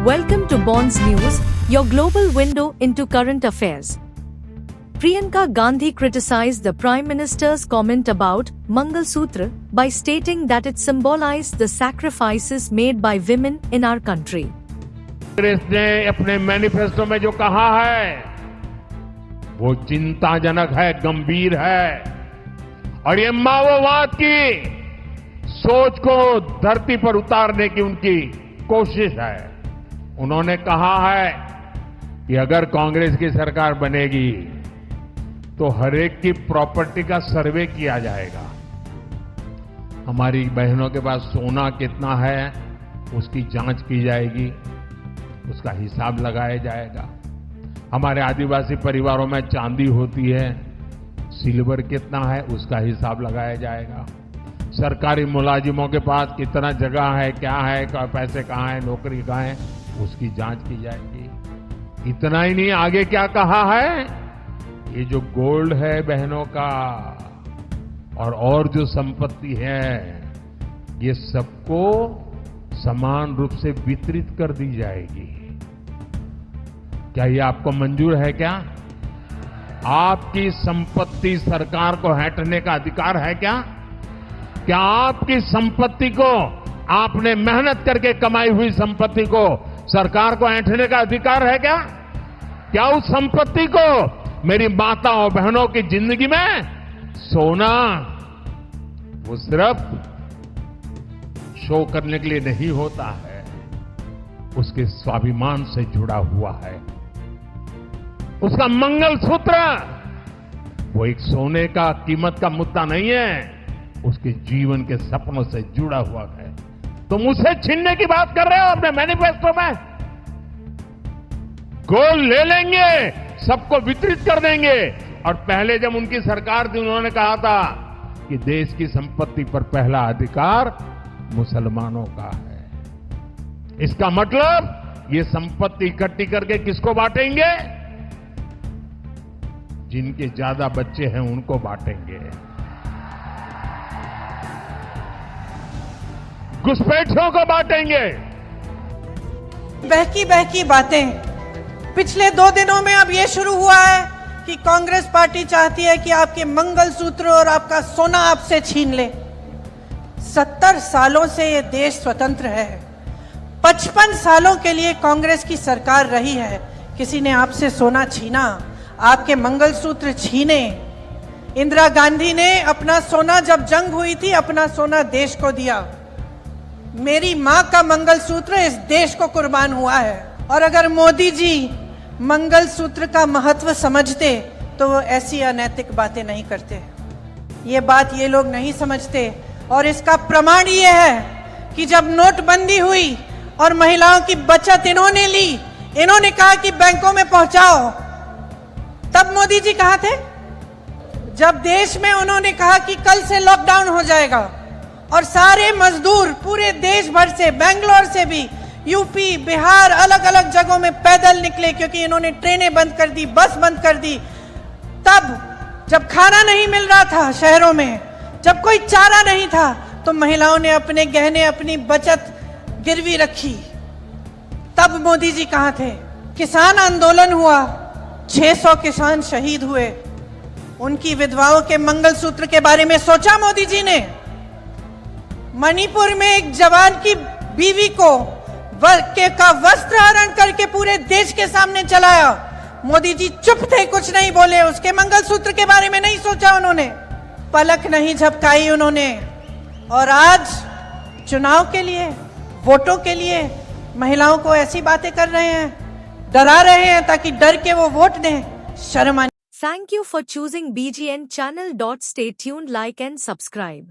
Welcome to Bonds News, your global window into current affairs. Priyanka Gandhi criticized the Prime Minister's comment about Mangal Sutra by stating that it symbolized the sacrifices made by women in our country. Congress ने अपने manifesto में जो कहा है वो चिंताजनक है, गंभीर है और ये माओवाद की सोच को धरती पर उतारने की उनकी कोशिश है। उन्होंने कहा है कि अगर कांग्रेस की सरकार बनेगी तो हर एक की प्रॉपर्टी का सर्वे किया जाएगा। हमारी बहनों के पास सोना कितना है उसकी जांच की जाएगी, उसका हिसाब लगाया जाएगा। हमारे आदिवासी परिवारों में चांदी होती है, सिल्वर कितना है उसका हिसाब लगाया जाएगा। सरकारी मुलाजिमों के पास कितना जगह है, क्या है, पैसे कहाँ है, नौकरी कहाँ है, उसकी जांच की जाएगी। इतना ही नहीं, आगे क्या कहा है, ये जो गोल्ड है बहनों का और जो संपत्ति है ये सबको समान रूप से वितरित कर दी जाएगी। क्या ये आपको मंजूर है? क्या आपकी संपत्ति सरकार को हटने का अधिकार है? क्या आपकी संपत्ति को, आपने मेहनत करके कमाई हुई संपत्ति को सरकार को ऐंठने का अधिकार है? क्या उस संपत्ति को मेरी माताओं बहनों की जिंदगी में सोना वो सिर्फ शो करने के लिए नहीं होता है, उसके स्वाभिमान से जुड़ा हुआ है। उसका मंगलसूत्र वो एक सोने का कीमत का मुद्दा नहीं है, उसके जीवन के सपनों से जुड़ा हुआ है। तुम उसे छीनने की बात कर रहे हो अपने मैनिफेस्टो में। गोल्ड ले लेंगे, सबको वितरित कर देंगे। और पहले जब उनकी सरकार थी उन्होंने कहा था कि देश की संपत्ति पर पहला अधिकार मुसलमानों का है। इसका मतलब ये संपत्ति इकट्ठी करके किसको बांटेंगे? जिनके ज्यादा बच्चे हैं उनको बांटेंगे। घुसपैठियों को बांटेंगे। बहकी बहकी बातें। पिछले 2 दिनों में अब ये शुरू हुआ है कि कांग्रेस पार्टी चाहती है कि आपके मंगलसूत्र और आपका सोना आपसे छीन ले। 70 सालों से ये देश स्वतंत्र है। 55 सालों के लिए कांग्रेस की सरकार रही है। किसी ने आपसे सोना छीना, आपके मंगलसूत्र छीने? इंदिरा गांधी ने अपना सोना, जब जंग हुई थी, अपना सोना देश को दिया। मेरी मां का मंगलसूत्र इस देश को कुर्बान हुआ है। और अगर मोदी जी मंगलसूत्र का महत्व समझते तो वो ऐसी अनैतिक बातें नहीं करते। ये बात ये लोग नहीं समझते। और इसका प्रमाण ये है कि जब नोटबंदी हुई और महिलाओं की बचत इन्होंने ली, इन्होंने कहा कि बैंकों में पहुंचाओ, तब मोदी जी कहाँ थे? जब देश में उन्होंने कहा कि कल से लॉकडाउन हो जाएगा और सारे मजदूर पूरे देश भर से, बेंगलोर से भी, यूपी, बिहार, अलग अलग जगहों में पैदल निकले क्योंकि इन्होंने ट्रेनें बंद कर दी, बस बंद कर दी। तब जब खाना नहीं मिल रहा था शहरों में, जब कोई चारा नहीं था, तो महिलाओं ने अपने गहने, अपनी बचत गिरवी रखी। तब मोदी जी कहाँ थे? किसान आंदोलन हुआ, 600 किसान शहीद हुए। उनकी विधवाओं के मंगलसूत्र के बारे में सोचा मोदी जी ने? मणिपुर में एक जवान की बीवी को का वस्त्र हरण करके पूरे देश के सामने चलाया। मोदी जी चुप थे, कुछ नहीं बोले। उसके मंगलसूत्र के बारे में नहीं सोचा उन्होंने, पलक नहीं झपकाई उन्होंने। और आज चुनाव के लिए, वोटों के लिए महिलाओं को ऐसी बातें कर रहे हैं, डरा रहे हैं ताकि डर के वो वोट दें। शर्म आनी। Thank you for choosing BGN channel. Stay tuned, like and subscribe.